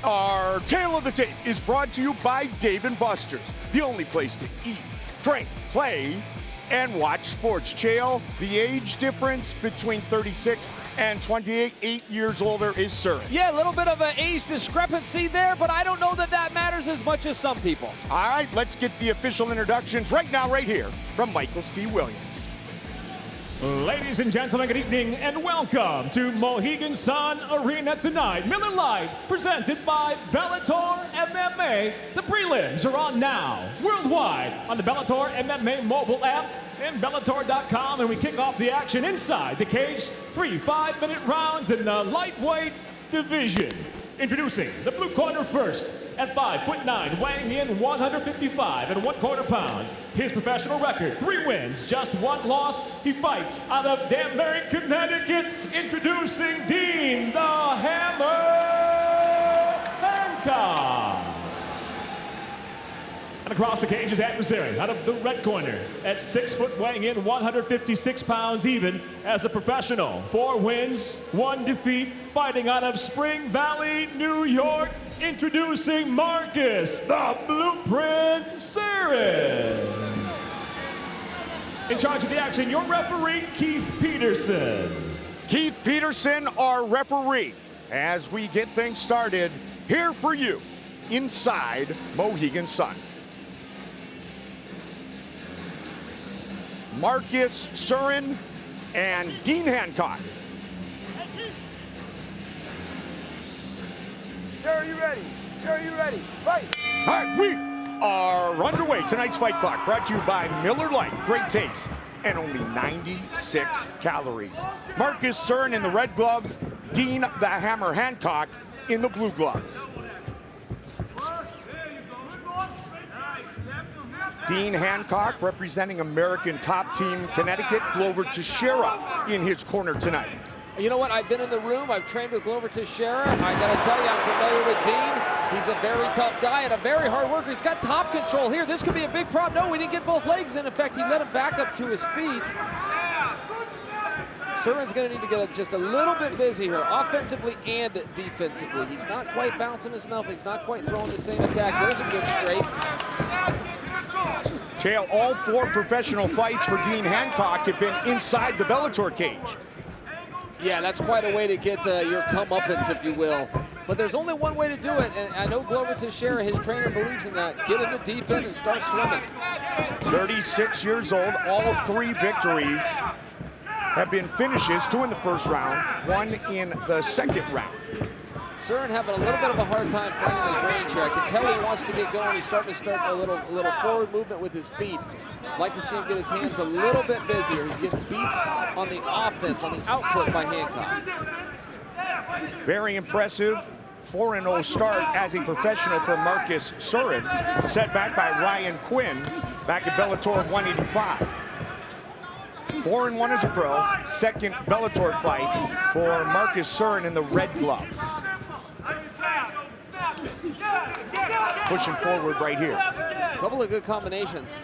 Our Tale of the Tape is brought to you by Dave & Buster's, the only place to eat, drink, play, and watch sports. Chael, the age difference between 36 and 28, 8 years older, is Surin. Yeah, a little bit of an age discrepancy there, but I don't know that that matters as much as some people. All right, let's get the official introductions right now, right here, from Michael C. Williams. Ladies and gentlemen, good evening and welcome to Mohegan Sun Arena tonight. Miller Lite, presented by Bellator MMA. The prelims are on now, worldwide, on the Bellator MMA mobile app and Bellator.com, and we kick off the action inside the cage. 3 5-minute rounds in the lightweight division. Introducing the blue corner first. At 5'9", weighing in 155 and 1/4 pounds. His professional record, 3 wins, just 1 loss. He fights out of Danbury, Connecticut. Introducing Dean the Hammer Hancock. And across the cage, his adversary out of the red corner. At 6 foot, weighing in 156 pounds even as a professional. 4 wins, 1 defeat, fighting out of Spring Valley, New York. Introducing Marcus, the Blueprint Surin. In charge of the action, your referee, Keith Peterson. Keith Peterson, our referee. As we get things started, here for you, inside Mohegan Sun. Marcus Surin and Dean Hancock. Sir, are you ready? Sir, are you ready? Fight! All right, we are underway. Tonight's fight clock brought to you by Miller Lite. Great taste and only 96 calories. Marcus Surin in the red gloves, Dean the Hammer Hancock in the blue gloves. Dean Hancock representing American top team Connecticut, Glover Teixeira in his corner tonight. You know what? I've been in the room. I've trained with Glover Teixeira. I got to tell you, I'm familiar with Dean. He's a very tough guy and a very hard worker. He's got top control here. This could be a big problem. No, we didn't get both legs in. In fact, he let him back up to his feet. Surin's going to need to get just a little bit busy here, offensively and defensively. He's not quite bouncing enough. He's not quite throwing the same attacks. There's a good straight. Chael, all 4 professional fights for Dean Hancock have been inside the Bellator cage. Yeah, that's quite a way to get your comeuppance, if you will. But there's only one way to do it, and I know Glover Teixeira, his trainer, believes in that. Get in the deep end and start swimming. 36 years old, all 3 victories have been finishes, 2 in the first round, 1 in the second round. Surin having a little bit of a hard time finding his range here. I can tell he wants to get going. He's starting to start a little forward movement with his feet. I'd like to see him get his hands a little bit busier. He's getting beat on the offense, on the outfoot by Hancock. Very impressive 4-0 start as a professional for Marcus Surin, set back by Ryan Quinn back at Bellator 185. 4-1 as a pro, second Bellator fight for Marcus Surin in the red gloves. Pushing forward right here. A couple of good combinations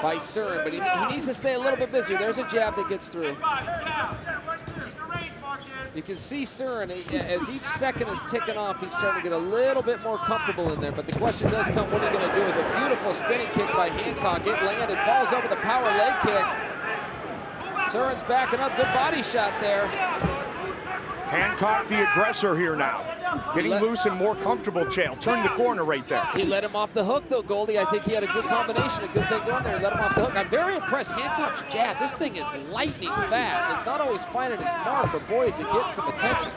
by Surin, but he needs to stay a little bit busier. There's a jab that gets through. You can see Surin, as each second is ticking off, he's starting to get a little bit more comfortable in there. But the question does come, what are you going to do with a beautiful spinning kick by Hancock? It landed, falls over the power leg kick. Surin's backing up, good body shot there. Hancock the aggressor here now. Getting loose and more comfortable, Chael. Turn the corner right there. He let him off the hook, though, Goldie. I think he had a good combination, a good thing going there. Let him off the hook. I'm very impressed. Hancock's jab, this thing is lightning fast. It's not always finding his mark, but boy, is it getting some attention.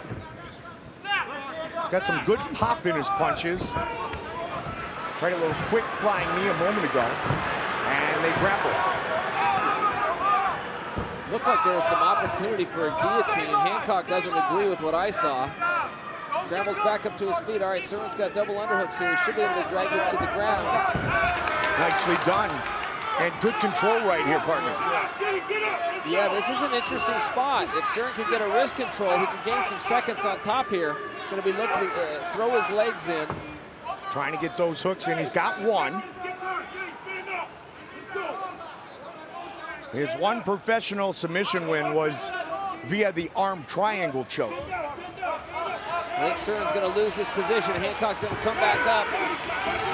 He's got some good pop in his punches. Tried a little quick flying knee a moment ago, and they grappled. Looked like there was some opportunity for a guillotine. Hancock doesn't agree with what I saw. Scrambles back up to his feet. All right, Surin's got double underhooks here. He should be able to drag this to the ground. Nicely done. And good control right here, partner. Yeah, this is an interesting spot. If Surin can get a wrist control, he can gain some seconds on top here. Going to be looking to throw his legs in. Trying to get those hooks in. He's got one. His one professional submission win was via the arm triangle choke. I think Surin's going to lose this position. Hancock's going to come back up.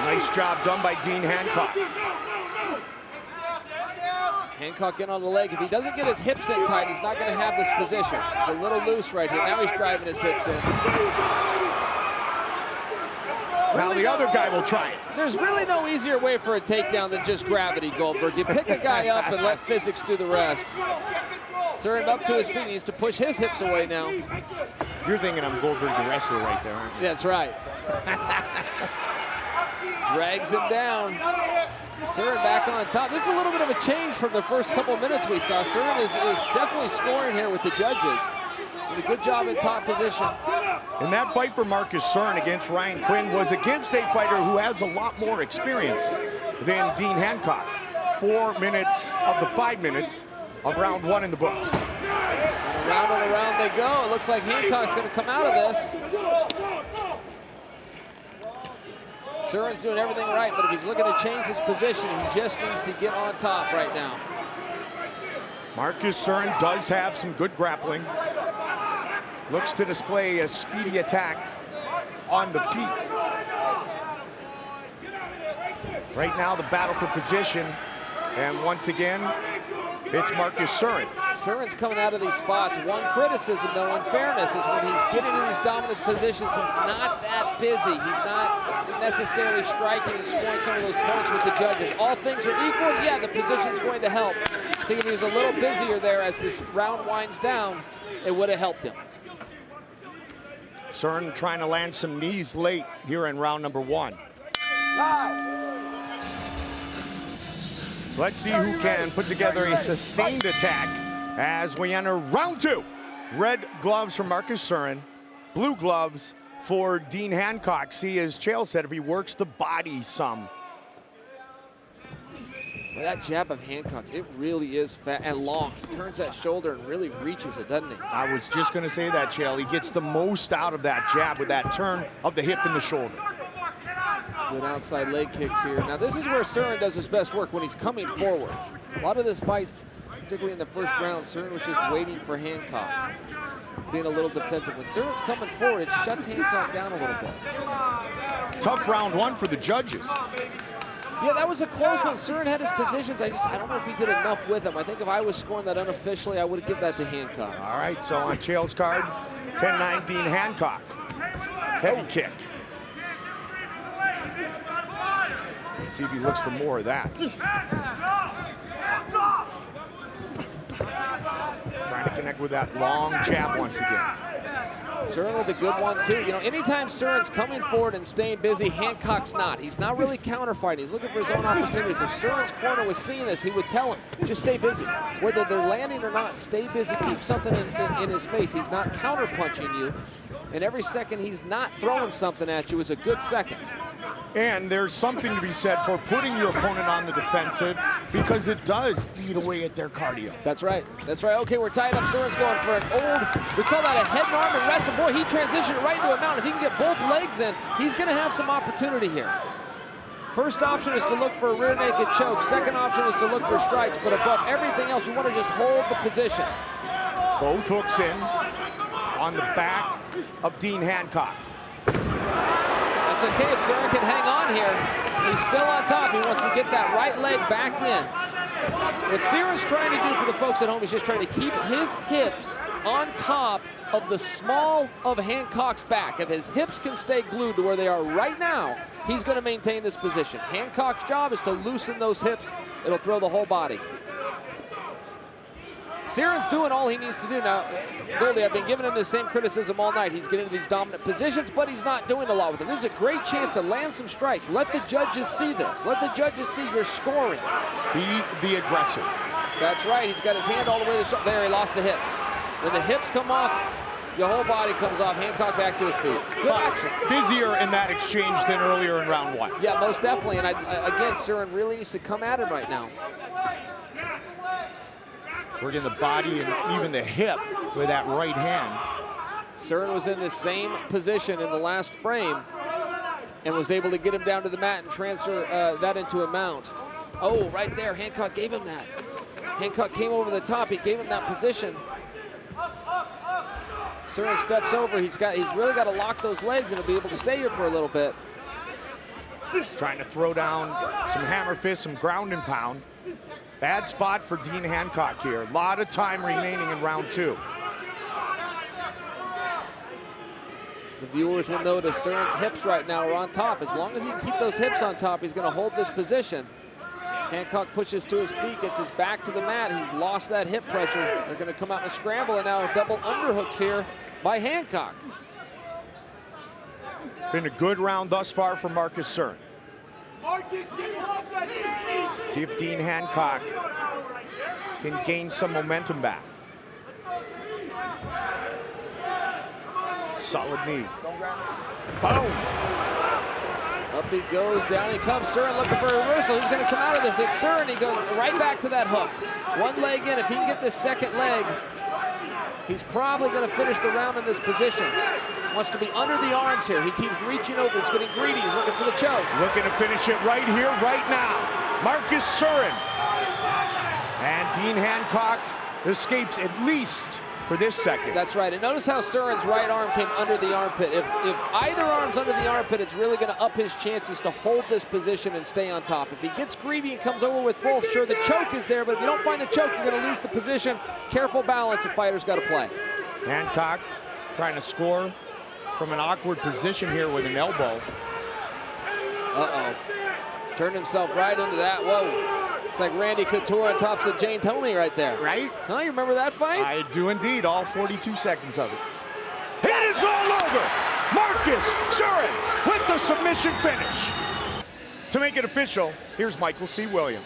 Nice job done by Dean Hancock. Hancock in on the leg. If he doesn't get his hips in tight, he's not going to have this position. He's a little loose right here. Now he's driving his hips in. Now the other guy will try it. There's really no easier way for a takedown than just gravity, Goldberg. You pick a guy up and let physics do the rest. Surin up to his feet. He needs to push his hips away now. You're thinking I'm Goldberg the wrestler right there, aren't you? That's right. Drags him down. Surin back on top. This is a little bit of a change from the first couple of minutes we saw. Surin is definitely scoring here with the judges. Did a good job in top position. And that fight for Marcus Surin against Ryan Quinn was against a fighter who has a lot more experience than Dean Hancock. 4 minutes of the 5 minutes of round 1 in the books. And around they go. It looks like Hancock's going to come out of this. Surin's doing everything right, but if he's looking to change his position, he just needs to get on top right now. Marcus Surin does have some good grappling. Looks to display a speedy attack on the feet. Right now, the battle for position. And once again, it's Marcus Surin. Surin's coming out of these spots. One criticism, though, in fairness, is when he's getting in these dominant positions, he's not that busy. He's not necessarily striking and scoring some of those points with the judges. All things are equal. Yeah, the position's going to help. I think if he was a little busier there as this round winds down, it would have helped him. Surin trying to land some knees late here in round number 1. Let's see who can put together a sustained attack as we enter round 2. Red gloves for Marcus Surin, blue gloves for Dean Hancock. See, as Chael said, if he works the body some. Well, that jab of Hancock's, it really is fat and long. He turns that shoulder and really reaches it, doesn't he? I was just going to say that, Chael. He gets the most out of that jab with that turn of the hip and the shoulder. Good outside leg kicks here. Now this is where Surin does his best work, when he's coming forward. A lot of this fight, particularly in the first round, Surin was just waiting for Hancock, being a little defensive. When Surin's coming forward, it shuts Hancock down a little bit. Tough round 1 for the judges. Yeah, that was a close one. Surin had his positions. I don't know if he did enough with him. I think if I was scoring that unofficially, I would have given that to Hancock. All right, so on Chael's card, 10-9 Dean Hancock. Heavy kick. See if he looks for more of that. Trying to connect with that long jab once again. Surin with a good one, too. You know, anytime Surin's coming forward and staying busy, Hancock's not. He's not really counterfighting. He's looking for his own opportunities. If Surin's corner was seeing this, he would tell him, just stay busy. Whether they're landing or not, stay busy, keep something in his face. He's not counterpunching you. And every second he's not throwing something at you is a good second. And there's something to be said for putting your opponent on the defensive, because it does eat away at their cardio. That's right. That's right. Okay, we're tied up. Surin's going for an old, we call that a head and arm and wrestle. Boy, he transitioned right into a mount. If he can get both legs in, he's going to have some opportunity here. First option is to look for a rear naked choke. Second option is to look for strikes. But above everything else, you want to just hold the position. Both hooks in on the back of Dean Hancock. It's okay if Surin can hang on here. He's still on top. He wants to get that right leg back in. What Surin's trying to do for the folks at home is just trying to keep his hips on top of the small of Hancock's back. If his hips can stay glued to where they are right now, he's going to maintain this position. Hancock's job is to loosen those hips. It'll throw the whole body. Surin's doing all he needs to do now. Goldie, I've been giving him the same criticism all night. He's getting into these dominant positions, but he's not doing a lot with them. This is a great chance to land some strikes. Let the judges see this. Let the judges see you're scoring. Be the aggressor. That's right. He's got his hand all the way to the shoulder. There, he lost the hips. When the hips come off, your whole body comes off. Hancock back to his feet. Good action. Busier in that exchange than earlier in round 1. Yeah, most definitely. And again, Surin really needs to come at him right now. Working the body and even the hip with that right hand. Surin was in the same position in the last frame and was able to get him down to the mat and transfer that into a mount. Oh, right there, Hancock gave him that. Hancock came over the top, he gave him that position. Surin steps over. He's really got to lock those legs and he'll be able to stay here for a little bit. Trying to throw down some hammer fists, some ground and pound. Bad spot for Dean Hancock here. A lot of time remaining in round 2. The viewers will notice Surin's hips right now are on top. As long as he can keep those hips on top, he's going to hold this position. Hancock pushes to his feet, gets his back to the mat. He's lost that hip pressure. They're going to come out in a scramble, and now double underhooks here by Hancock. Been a good round thus far for Marcus Surin. See if Dean Hancock can gain some momentum back. Solid knee. Boom! Up he goes, down he comes. Surin looking for a reversal. He's going to come out of this. It's Surin. He goes right back to that hook. One leg in. If he can get this second leg, he's probably going to finish the round in this position. Wants to be under the arms here. He keeps reaching over. He's getting greedy. He's looking for the choke. Looking to finish it right here, right now. Marcus Surin. And Dean Hancock escapes at least for this second. That's right. And notice how Surin's right arm came under the armpit. If either arm's under the armpit, it's really going to up his chances to hold this position and stay on top. If he gets greedy and comes over with both, sure, the choke is there, but if you don't find the choke, you're going to lose the position. Careful balance the fighter's got to play. Hancock trying to score from an awkward position here with an elbow. Uh-oh. Turned himself right into that. Whoa. It's like Randy Couture on top of Jane Toney right there. Right? Huh, you remember that fight? I do indeed, all 42 seconds of it. It is all over! Marcus Surin with the submission finish. To make it official, here's Michael C. Williams.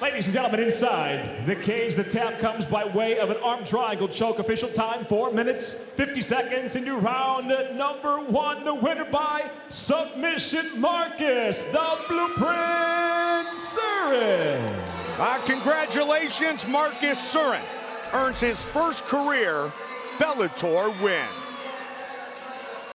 Ladies and gentlemen, inside the cage, the tap comes by way of an arm triangle choke. Official time, 4 minutes, 50 seconds into round number 1. The winner by submission, Marcus, the Blueprint Surin. Congratulations, Marcus Surin earns his first career Bellator win.